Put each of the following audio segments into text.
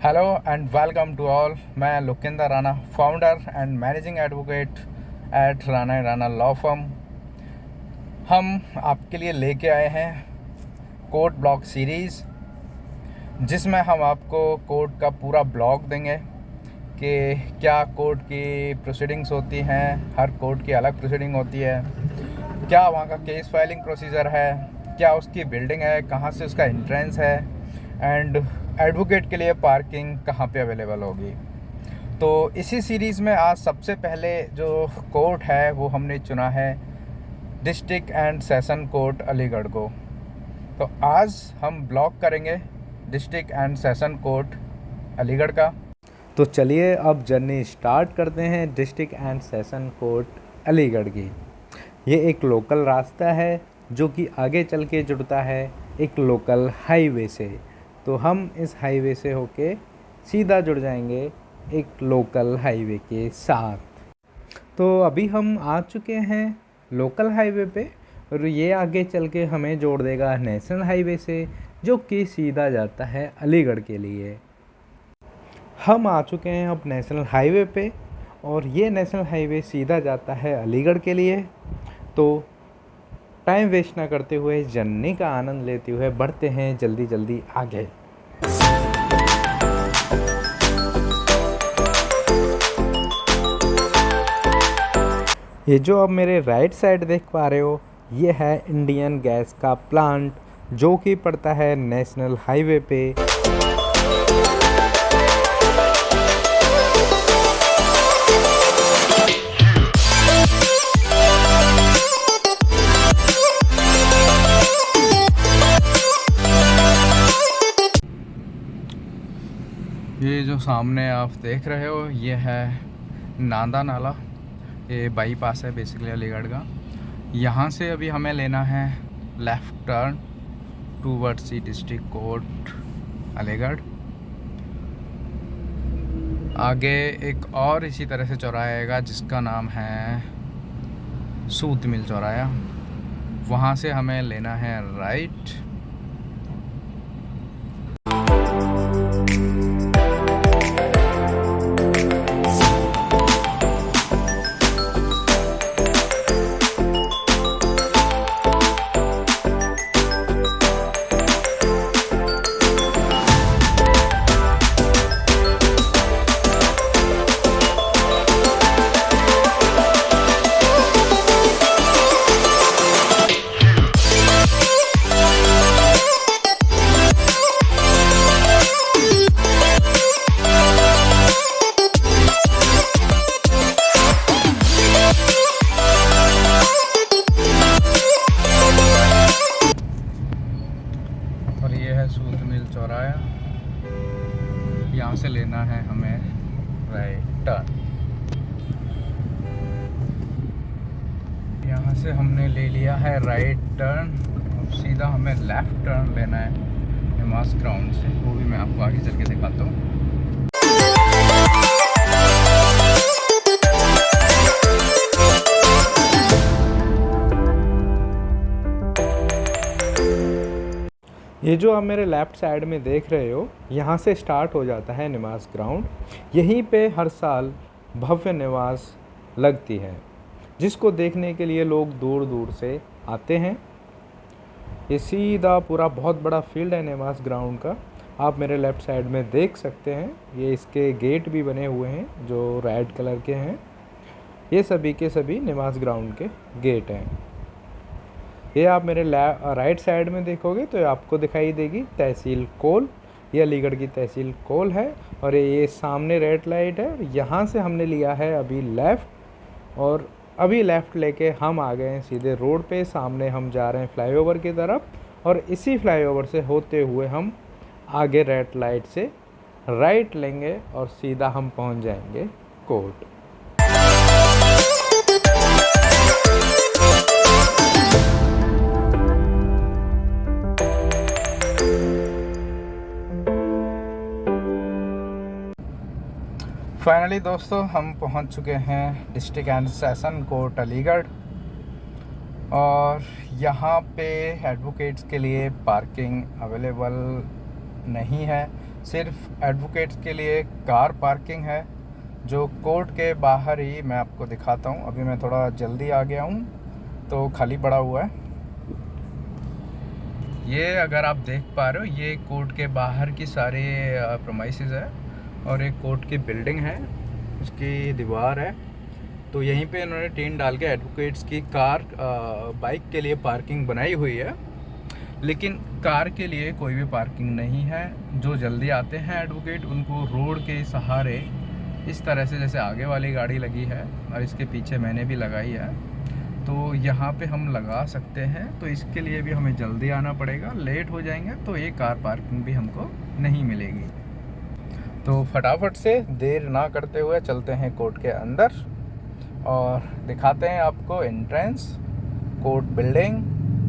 Hello and welcome to all. मैं Lukinder Rana, founder and managing advocate at Rana Rana law firm. हम आपके लिए लेके आए हैं कोर्ट ब्लॉग सीरीज़, जिसमें हम आपको कोर्ट का पूरा ब्लॉग देंगे कि क्या कोर्ट की प्रोसीडिंग्स होती हैं। हर कोर्ट की अलग प्रोसीडिंग होती है। क्या वहाँ का केस फाइलिंग प्रोसीजर है, क्या उसकी बिल्डिंग है, कहाँ से उसका एंट्रेंस है, एंड एडवोकेट के लिए पार्किंग कहाँ पे अवेलेबल होगी। तो इसी सीरीज़ में आज सबसे पहले जो कोर्ट है वो हमने चुना है district and session court Aligarh को। तो आज हम ब्लॉग करेंगे district and session court Aligarh का। तो चलिए अब जर्नी स्टार्ट करते हैं district and session court Aligarh की। ये एक लोकल रास्ता है जो कि आगे चल के जुड़ता है एक लोकल हाईवे से। तो हम इस हाईवे से होके सीधा जुड़ जाएंगे एक लोकल हाईवे के साथ। तो अभी हम आ चुके हैं लोकल हाईवे पे और ये आगे चल के हमें जोड़ देगा नेशनल हाईवे से, जो कि सीधा जाता है अलीगढ़ के लिए। हम आ चुके हैं अब नेशनल हाईवे पे और ये नेशनल हाईवे सीधा जाता है अलीगढ़ के लिए। तो टाइम वेस्ट ना करते हुए जर्नी का आनंद लेते हुए बढ़ते हैं जल्दी जल्दी आगे। ये जो आप मेरे राइट साइड देख पा रहे हो, ये है इंडियन गैस का प्लांट, जो कि पड़ता है नेशनल हाईवे पे। ये जो सामने आप देख रहे हो ये है नांदा नाला। ये बाईपास है बेसिकली अलीगढ़ का। यहाँ से अभी हमें लेना है लेफ़्ट टर्न टूवर्ड्स सी डिस्ट्रिक्ट कोर्ट अलीगढ़। आगे एक और इसी तरह से चौराहा आएगा जिसका नाम है सूत मिल चौराहा। वहाँ से हमें लेना है राइट। और ये है सूत मिल चौराहा। यहाँ से लेना है हमें राइट टर्न। यहाँ से हमने ले लिया है राइट टर्न। अब सीधा हमें लेफ़्ट टर्न लेना है निमास ग्राउंड से, वो भी मैं आपको आगे चल के दिखाता हूँ। ये जो आप मेरे लेफ़्ट साइड में देख रहे हो, यहाँ से स्टार्ट हो जाता है निमास ग्राउंड। यहीं पे हर साल भव्य निवास लगती है, जिसको देखने के लिए लोग दूर दूर से आते हैं। ये सीधा पूरा बहुत बड़ा फील्ड है निमास ग्राउंड का, आप मेरे लेफ़्ट साइड में देख सकते हैं। ये इसके गेट भी बने हुए हैं जो रेड कलर के हैं। ये सभी के सभी निमास ग्राउंड के गेट हैं। ये आप मेरे राइट साइड में देखोगे तो आपको दिखाई देगी तहसील कोल। ये अलीगढ़ की तहसील कोल है और ये सामने रेड लाइट है। यहाँ से हमने लिया है अभी लेफ़्ट और अभी लेफ़्ट लेके हम आ गए हैं सीधे रोड पे। सामने हम जा रहे हैं फ्लाईओवर की तरफ और इसी फ्लाईओवर से होते हुए हम आगे रेड लाइट से राइट लेंगे और सीधा हम पहुँच जाएंगे कोर्ट। फाइनली दोस्तों हम पहुंच चुके हैं district and session court Aligarh और यहाँ पे एडवोकेट्स के लिए पार्किंग अवेलेबल नहीं है। सिर्फ एडवोकेट्स के लिए कार पार्किंग है, जो कोर्ट के बाहर ही मैं आपको दिखाता हूँ। अभी मैं थोड़ा जल्दी आ गया हूँ तो खाली पड़ा हुआ है। ये अगर आप देख पा रहे हो, ये कोर्ट के बाहर की सारे प्रोमाइसेस है और एक कोर्ट की बिल्डिंग है, उसकी दीवार है। तो यहीं पे इन्होंने टीन डाल के एडवोकेट्स की कार बाइक के लिए पार्किंग बनाई हुई है, लेकिन कार के लिए कोई भी पार्किंग नहीं है। जो जल्दी आते हैं एडवोकेट, उनको रोड के सहारे इस तरह से, जैसे आगे वाली गाड़ी लगी है और इसके पीछे मैंने भी लगाई है, तो यहाँ पे हम लगा सकते हैं। तो इसके लिए भी हमें जल्दी आना पड़ेगा, लेट हो जाएंगे तो ये कार पार्किंग भी हमको नहीं मिलेगी। तो फटाफट से देर ना करते हुए चलते हैं कोर्ट के अंदर और दिखाते हैं आपको entrance, court building,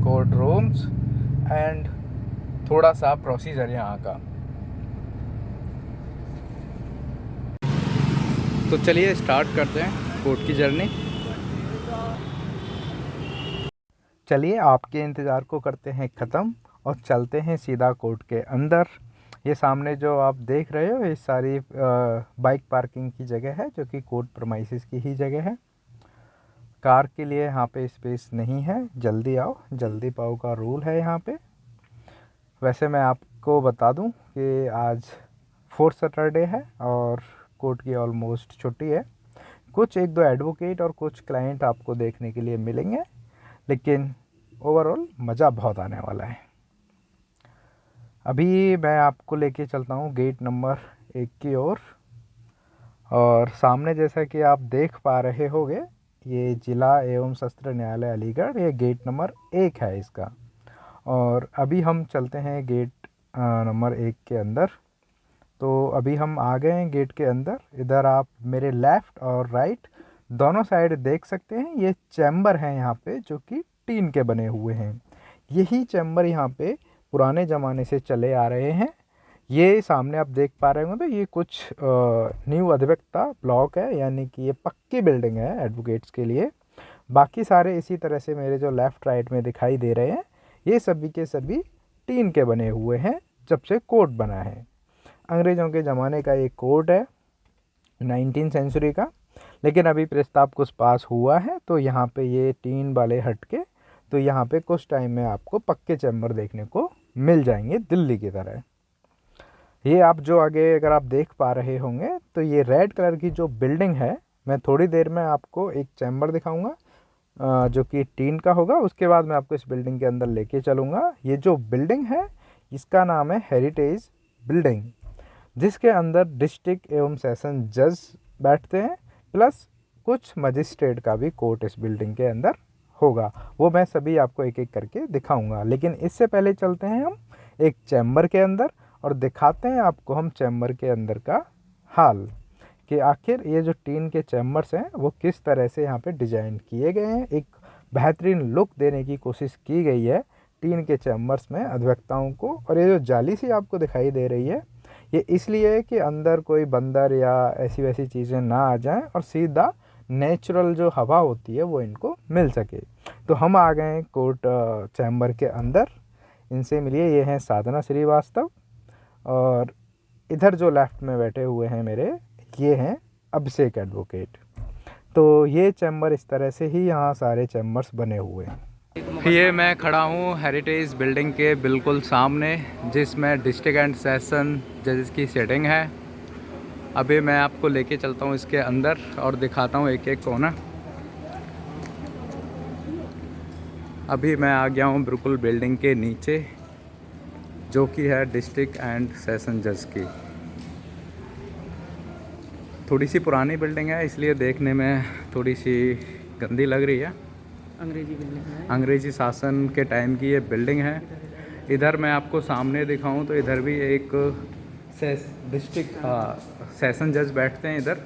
court rooms and थोड़ा सा प्रोसीजर यहाँ का। तो चलिए स्टार्ट करते हैं कोर्ट की जर्नी। चलिए आपके इंतज़ार को करते हैं ख़त्म और चलते हैं सीधा कोर्ट के अंदर। ये सामने जो आप देख रहे हो, ये सारी बाइक पार्किंग की जगह है, जो कि कोर्ट प्रीमाइसेस की ही जगह है। कार के लिए यहाँ पे स्पेस नहीं है। जल्दी आओ जल्दी पाओ का रूल है यहाँ पे। वैसे मैं आपको बता दूं कि आज 4th सैटरडे है और कोर्ट की ऑलमोस्ट छुट्टी है। कुछ एक दो एडवोकेट और कुछ क्लाइंट आपको देखने के लिए मिलेंगे, लेकिन ओवरऑल मज़ा बहुत आने वाला है। अभी मैं आपको लेके चलता हूँ गेट नंबर 1 की ओर और सामने जैसा कि आप देख पा रहे होंगे, ये जिला एवं सत्र न्यायालय अलीगढ़, ये गेट नंबर 1 है इसका। और अभी हम चलते हैं गेट नंबर 1 के अंदर। तो अभी हम आ गए हैं गेट के अंदर। इधर आप मेरे लेफ़्ट और राइट दोनों साइड देख सकते हैं, ये चैम्बर हैं यहाँ पे, जो कि टीन के बने हुए हैं। यही चैम्बर यहाँ पे पुराने ज़माने से चले आ रहे हैं। ये सामने आप देख पा रहे होंगे, तो ये कुछ न्यू अधिवक्ता ब्लॉक है, यानी कि ये पक्की बिल्डिंग है एडवोकेट्स के लिए। बाकी सारे इसी तरह से मेरे जो लेफ़्ट राइट में दिखाई दे रहे हैं, ये सभी के सभी टीन के बने हुए हैं जब से कोर्ट बना है। अंग्रेज़ों के ज़माने का ये कोर्ट है, 19th सेंचुरी का। लेकिन अभी प्रस्ताव कुछ पास हुआ है, तो यहाँ पे ये टीन वाले हट के, तो यहाँ पे कुछ टाइम में आपको पक्के चैम्बर देखने को मिल जाएंगे दिल्ली की तरह। ये आप जो आगे अगर आप देख पा रहे होंगे, तो ये रेड कलर की जो बिल्डिंग है, मैं थोड़ी देर में आपको एक चैम्बर दिखाऊंगा जो कि टीन का होगा। उसके बाद मैं आपको इस बिल्डिंग के अंदर लेके चलूँगा। ये जो बिल्डिंग है, इसका नाम है हेरिटेज बिल्डिंग, जिसके अंदर डिस्ट्रिक्ट एवं सेशन जज बैठते हैं, प्लस कुछ मजिस्ट्रेट का भी कोर्ट इस बिल्डिंग के अंदर होगा। वो मैं सभी आपको एक एक करके दिखाऊंगा। लेकिन इससे पहले चलते हैं हम एक चैम्बर के अंदर और दिखाते हैं आपको हम चैम्बर के अंदर का हाल, कि आखिर ये जो टीन के चैम्बर्स हैं वो किस तरह से यहाँ पे डिज़ाइन किए गए हैं। एक बेहतरीन लुक देने की कोशिश की गई है टीन के चैम्बर्स में अधिवक्ताओं को। और ये जो जाली सी आपको दिखाई दे रही है, ये इसलिए कि अंदर कोई बंदर या ऐसी वैसी चीज़ें ना आ जाएं और सीधा नेचुरल जो हवा होती है वो इनको मिल सके। तो हम आ गए हैं कोर्ट चैम्बर के अंदर। इनसे मिलिए, ये हैं साधना श्रीवास्तव, और इधर जो लेफ़्ट में बैठे हुए हैं मेरे, ये हैं अभिषेक एडवोकेट। तो ये चैम्बर इस तरह से ही यहाँ सारे चैम्बर्स बने हुए हैं। ये मैं खड़ा हूँ हेरिटेज बिल्डिंग के बिल्कुल सामने, जिसमें डिस्ट्रिक्ट एंड सेशन जजेस की सेटिंग है। अभी मैं आपको लेके चलता हूँ इसके अंदर और दिखाता हूँ एक एक कोना। अभी मैं आ गया हूँ बिल्कुल बिल्डिंग के नीचे, जो कि है डिस्ट्रिक्ट एंड सेशन जज की। थोड़ी सी पुरानी बिल्डिंग है, इसलिए देखने में थोड़ी सी गंदी लग रही है। अंग्रेजी बिल्डिंग है, अंग्रेजी शासन के टाइम की ये बिल्डिंग है। इधर मैं आपको सामने दिखाऊं तो इधर भी एक डिस्ट्रिक्ट सेशन जज बैठते हैं इधर।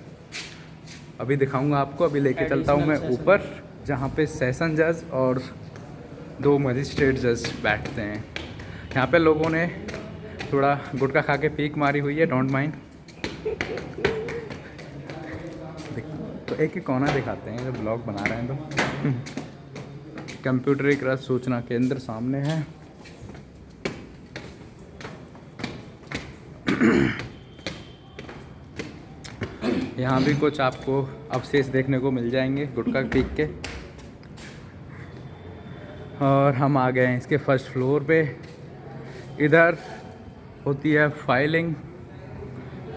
अभी दिखाऊंगा आपको। अभी लेके चलता हूं मैं ऊपर, जहां पे सेशन जज और 2 मजिस्ट्रेट जज बैठते हैं। यहाँ पे लोगों ने थोड़ा गुटखा खा के पीक मारी हुई है, डोंट माइंड। तो एक एक कोना दिखाते हैं, जो ब्लॉग बना रहे हैं। तो कंप्यूटरीकृत सूचना केंद्र सामने है। यहाँ भी कुछ आपको अवशेष देखने को मिल जाएंगे गुटखा पीक के। और हम आ गए हैं इसके फर्स्ट फ्लोर पे। इधर होती है फाइलिंग,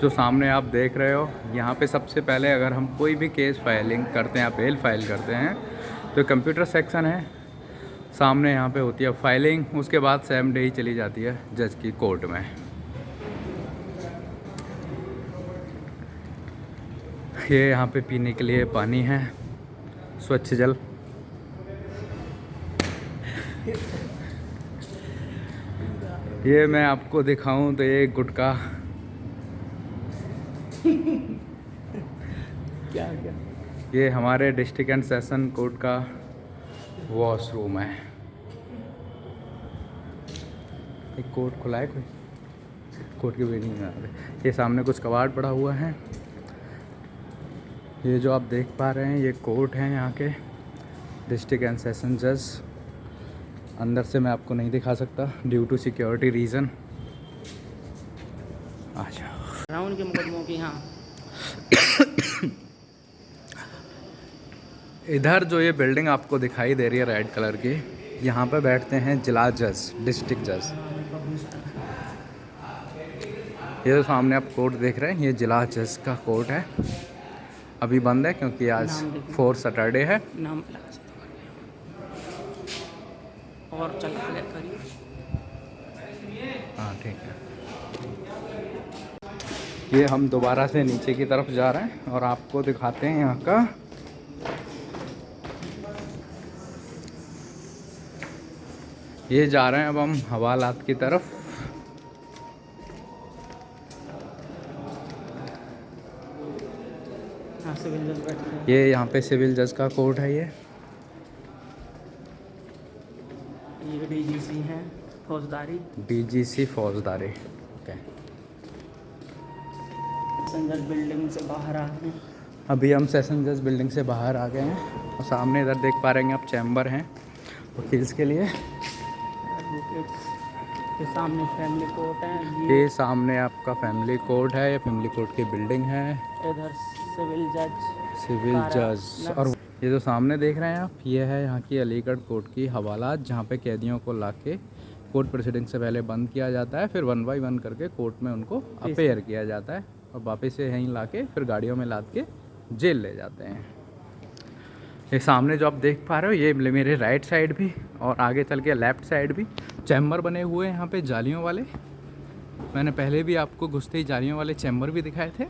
जो सामने आप देख रहे हो। यहाँ पे सबसे पहले अगर हम कोई भी केस फाइलिंग करते हैं या बेल फाइल करते हैं तो कंप्यूटर सेक्शन है सामने, यहाँ पे होती है फाइलिंग। उसके बाद सेम डे ही चली जाती है जज की कोर्ट में। ये यहाँ पे पीने के लिए पानी है, स्वच्छ जल। ये मैं आपको दिखाऊं तो ये गुटखा क्या ये हमारे डिस्ट्रिक्ट एंड सेशन कोर्ट का वॉशरूम है। एक कोर्ट खुला है, कोई कोर्ट की बिल्डिंग में। ये सामने कुछ कबाड़ पड़ा हुआ है। ये जो आप देख पा रहे हैं ये कोर्ट है यहाँ के, डिस्ट्रिक्ट एंड सेशन जज। अंदर से मैं आपको नहीं दिखा सकता ड्यू टू सिक्योरिटी रीज़न। अच्छा उनके मुकदमों की। हाँ, इधर जो ये बिल्डिंग आपको दिखाई दे रही है रेड कलर की, यहाँ पे बैठते हैं जिला जज, डिस्ट्रिक्ट जज। ये जो सामने आप कोर्ट देख रहे हैं ये जिला जज का कोर्ट है। अभी बंद है क्योंकि आज 4 सैटरडे है। नाम और चल करिए। हाँ ठीक है। ये हम दोबारा से नीचे की तरफ जा रहे हैं और आपको दिखाते हैं यहाँ का ये जा रहे हैं अब हम हवालात की तरफ। सिविल जज बैठे हैं। ये यहाँ पे सिविल जज का कोर्ट है। ये डीजीसी हैं फौजदारी। डीजीसी फौजदारी। ओके। संजज बिल्डिंग से बाहर आ गए। अभी हम सेशन जज बिल्डिंग से बाहर आ गए हैं और सामने इधर देख पा रहे हैं आप चैम्बर हैं वकील्स के लिए। ये सामने फैमिली कोर्ट है। ये सामने आपका फैमिली कोर्ट है, ये फैमिली कोर्ट की बिल्डिंग है। इधर सिविल जज। और ये जो सामने देख रहे हैं आप ये है यहाँ की अलीगढ़ कोर्ट की हवालात, जहाँ पे कैदियों को लाके कोर्ट प्रोसीडिंग से पहले बंद किया जाता है, फिर 1 बाय 1 करके कोर्ट में उनको अपेयर किया जाता है और वापस से यहीं लाके फिर गाड़ियों में लाद के जेल ले जाते हैं। ये सामने जो आप देख पा रहे हो ये मेरे राइट साइड भी और आगे चल के लेफ़्ट साइड भी चैम्बर बने हुए हैं यहाँ पे जालियों वाले। मैंने पहले भी आपको घुसते ही जालियों वाले चैम्बर भी दिखाए थे।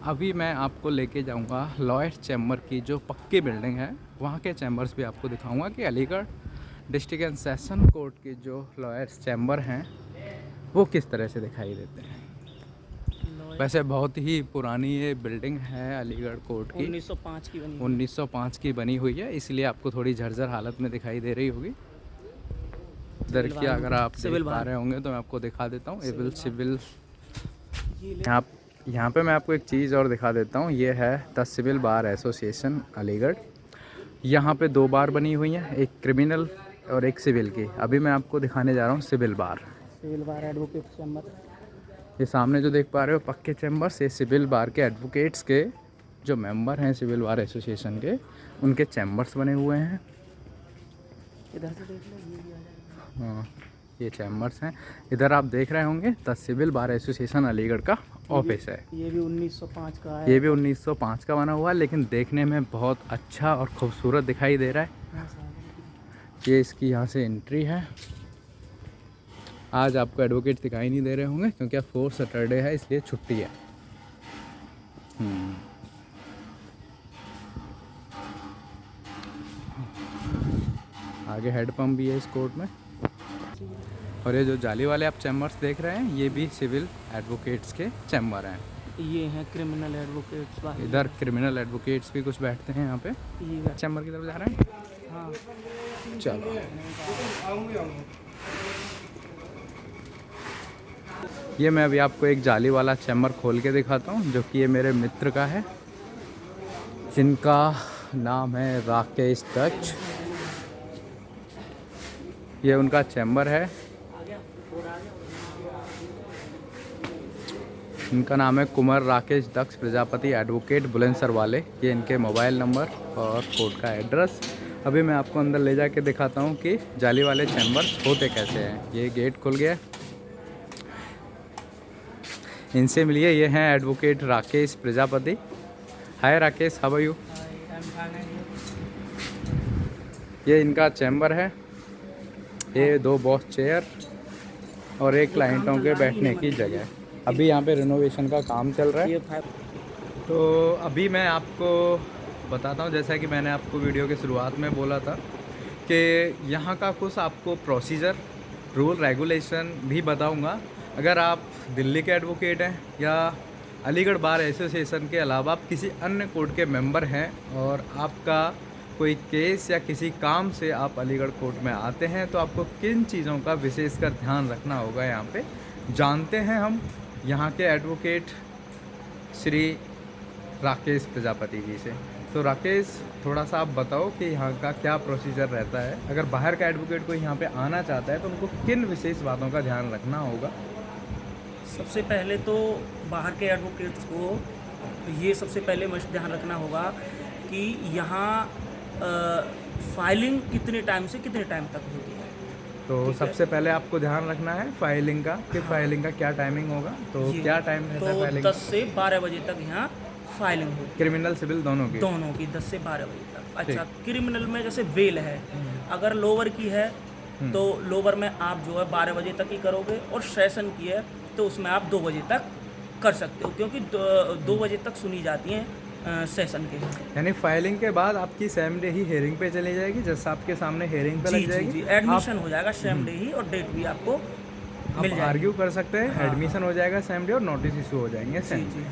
अभी मैं आपको लेके जाऊंगा लॉयर चैम्बर की जो पक्की बिल्डिंग है, वहाँ के चैम्बर्स भी आपको दिखाऊंगा कि Aligarh district and session court के जो लॉयर्स चैम्बर हैं वो किस तरह से दिखाई देते हैं। वैसे बहुत ही पुरानी ये बिल्डिंग है अलीगढ़ कोर्ट की, 1905 की बनी हुई है, इसलिए आपको थोड़ी झरझर हालत में दिखाई दे रही होगी। इधर की अगर आप देख पा रहे होंगे तो मैं आपको दिखा देता हूँ। सिविल यहाँ पे मैं आपको एक चीज़ और दिखा देता हूँ। ये है the civil bar association Aligarh. यहाँ पे 2 बार बनी हुई हैं, एक क्रिमिनल और एक सिविल की। अभी मैं आपको दिखाने जा रहा हूँ सिविल बार एडवोकेट चैम्बर। ये सामने जो देख पा रहे हो पक्के चैम्बर्स, ये सिविल बार के एडवोकेट्स के जो मेंबर हैं सिविल बार एसोसिएशन के, उनके चैम्बर्स बने हुए हैं। इधर से देख लो, हाँ ये चैम्बर्स हैं। इधर आप देख रहे होंगे the civil bar association Aligarh का ऑफिस है। ये भी 1905 का है। ये भी 1905 का बना हुआ है, लेकिन देखने में बहुत अच्छा और खूबसूरत दिखाई दे रहा है। ये इसकी यहाँ से एंट्री है। आज आपको एडवोकेट दिखाई नहीं दे रहे होंगे क्योंकि आज 4 सैटरडे है, इसलिए छुट्टी है। आगे हेड पंप भी है इस कोर्ट में। और ये जो जाली वाले आप चैम्बर्स देख रहे हैं ये भी सिविल एडवोकेट्स के चैम्बर हैं। ये हैं क्रिमिनल एडवोकेट्स। इधर क्रिमिनल एडवोकेट्स भी कुछ बैठते हैं यहाँ पे। ये चैम्बर की तरफ जा रहे हैं। हाँ चलो ये मैं अभी आपको एक जाली वाला चैम्बर खोल के दिखाता हूँ, जो कि ये मेरे मित्र का है जिनका नाम है राकेश दत्त। ये उनका चैम्बर है। इनका नाम है कुमार राकेश दक्ष प्रजापति एडवोकेट बुलंदशहर वाले। ये इनके मोबाइल नंबर और कोर्ट का एड्रेस। अभी मैं आपको अंदर ले जाके दिखाता हूँ कि जाली वाले चैम्बर्स होते कैसे हैं। ये गेट खुल गया, इनसे मिलिए। ये हैं advocate Rakesh Prajapati. Hi Rakesh, how are you? ये इनका चैम्बर है। ये 2 बॉस चेयर और एक क्लाइंटों के बैठने की जगह है। अभी यहाँ पे रिनोवेशन का काम चल रहा है। तो अभी मैं आपको बताता हूँ, जैसा कि मैंने आपको वीडियो के शुरुआत में बोला था कि यहाँ का कुछ आपको प्रोसीजर, रूल, रेगुलेशन भी बताऊँगा। अगर आप दिल्ली के एडवोकेट हैं या अलीगढ़ बार एसोसिएशन के अलावा आप किसी अन्य कोर्ट के मेंबर हैं और आपका कोई केस या किसी काम से आप अलीगढ़ कोर्ट में आते हैं, तो आपको किन चीज़ों का विशेषकर ध्यान रखना होगा यहाँ पे जानते हैं हम यहाँ के एडवोकेट श्री राकेश प्रजापति जी से। तो राकेश, थोड़ा सा आप बताओ कि यहाँ का क्या प्रोसीजर रहता है। अगर बाहर का एडवोकेट कोई यहाँ पे आना चाहता है तो उनको किन विशेष बातों का ध्यान रखना होगा? सबसे पहले तो बाहर के एडवोकेट्स को ये सबसे पहले मस्ट ध्यान रखना होगा कि यहाँ फाइलिंग कितने टाइम से कितने टाइम तक होती है। तो सबसे पहले आपको ध्यान रखना है फाइलिंग का कि फाइलिंग का क्या टाइमिंग होगा। तो क्या टाइम रहता है फाइलिंग? 10 से 12 बजे तक यहाँ फाइलिंग होती है। क्रिमिनल सिविल दोनों की 10 से 12 बजे तक। अच्छा, क्रिमिनल में जैसे बेल है, अगर लोअर की है तो लोअर में आप जो है 12 बजे तक ही करोगे, और सेशन की है तो उसमें आप 2 बजे तक कर सकते हो, क्योंकि 2 बजे तक सुनी जाती हैं सेशन के। यानी फाइलिंग के बाद आपकी सेम डे ही हेयरिंग पे चली जाएगी, जैसे आपके सामने हेयरिंग पे लग जाएगी। जी, एडमिशन हो जाएगा सेम डे ही, और डेट भी आपको मिल जाएगी। आर्ग्यू कर सकते हैं, एडमिशन हो जाएगा सेम डे और नोटिस इशू हो जाएंगे सेम। जी।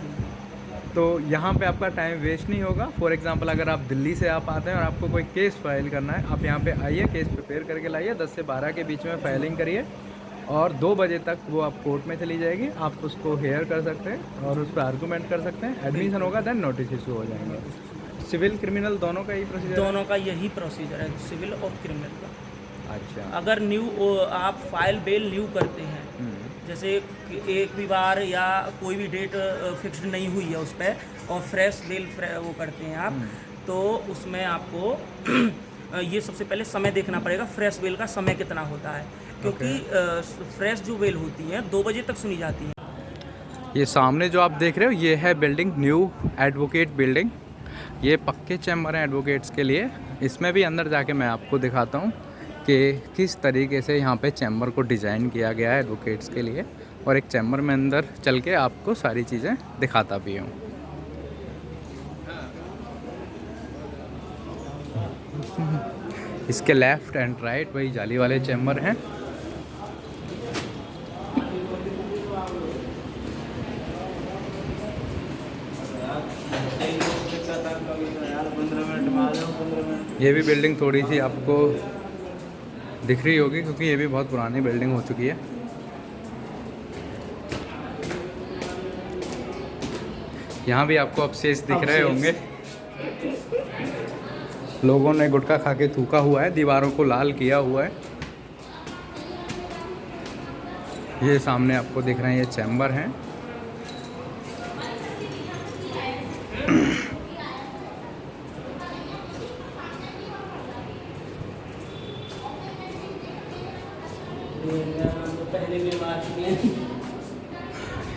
तो यहाँ पे आपका टाइम वेस्ट नहीं होगा। फॉर एग्जांपल, अगर आप दिल्ली से आप आते हैं और आपको कोई केस फाइल करना है, आप यहाँ पे आइए, केस प्रिपेयर करके लाइए, 10 से 12 के बीच में फाइलिंग करिए और 2 बजे तक वो आप कोर्ट में चली जाएगी। आप उसको हेयर कर सकते हैं और उस पर आर्गूमेंट कर सकते हैं। एडमिशन होगा, देन नोटिस इशू हो जाएंगे। सिविल क्रिमिनल दोनों का ही प्रोसीजर? दोनों का यही प्रोसीजर है, सिविल और क्रिमिनल का। अच्छा। अगर न्यू आप फाइल बेल न्यू करते हैं, जैसे एक भी बार या कोई भी डेट फिक्स्ड नहीं हुई है उस पर, और फ्रेश बेल वो करते हैं आप, तो उसमें आपको ये सबसे पहले समय देखना पड़ेगा, फ्रेश बेल का समय कितना होता है, क्योंकि फ्रेश जो बेल होती है 2 बजे तक सुनी जाती है। ये सामने जो आप देख रहे हो, ये है बिल्डिंग, न्यू एडवोकेट बिल्डिंग। ये पक्के चैम्बर हैं एडवोकेट्स के लिए। इसमें भी अंदर जाके मैं आपको दिखाता हूँ कि किस तरीके से यहाँ पे चैम्बर को डिज़ाइन किया गया है एडवोकेट्स के लिए, और एक चैम्बर में अंदर चल के आपको सारी चीज़ें दिखाता भी हूँ। इसके लेफ़्ट एंड राइट वही जाली वाले चैम्बर हैं। ये भी बिल्डिंग थोड़ी सी आपको दिख रही होगी, क्योंकि ये भी बहुत पुरानी बिल्डिंग हो चुकी है। यहाँ भी आपको अवशेष दिख रहे होंगे, लोगों ने गुटखा खा के थूका हुआ है, दीवारों को लाल किया हुआ है। ये सामने आपको दिख रहे हैं, ये चैम्बर हैं।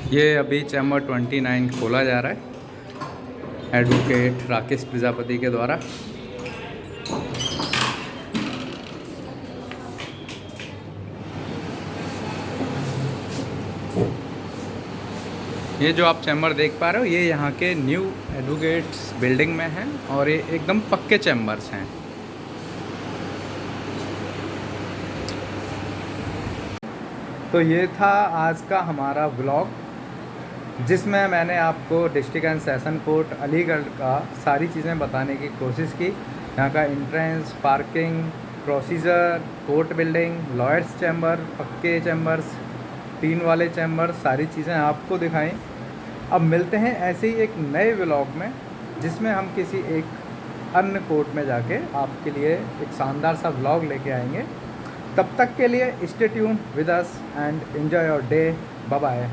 ये अभी चैम्बर 29 खोला जा रहा है एडवोकेट राकेश प्रजापति के द्वारा। ये जो आप चैम्बर देख पा रहे हो, ये यहाँ के न्यू एडवोकेट्स बिल्डिंग में हैं और ये एकदम पक्के चैम्बर्स हैं। तो ये था आज का हमारा व्लॉग, जिसमें मैंने आपको district and session court Aligarh का सारी चीज़ें बताने की कोशिश की। यहाँ का entrance, parking, procedure, court building, lawyers chamber, पक्के चैम्बर्स, 3 वाले चैम्बर, सारी चीज़ें आपको दिखाई। अब मिलते हैं ऐसे ही एक नए व्लॉग में, जिसमें हम किसी एक अन्य कोर्ट में जाके आपके लिए एक शानदार सा व्लॉग लेके आएंगे। तब तक के लिए stay tune with us and enjoy your day. Bye bye.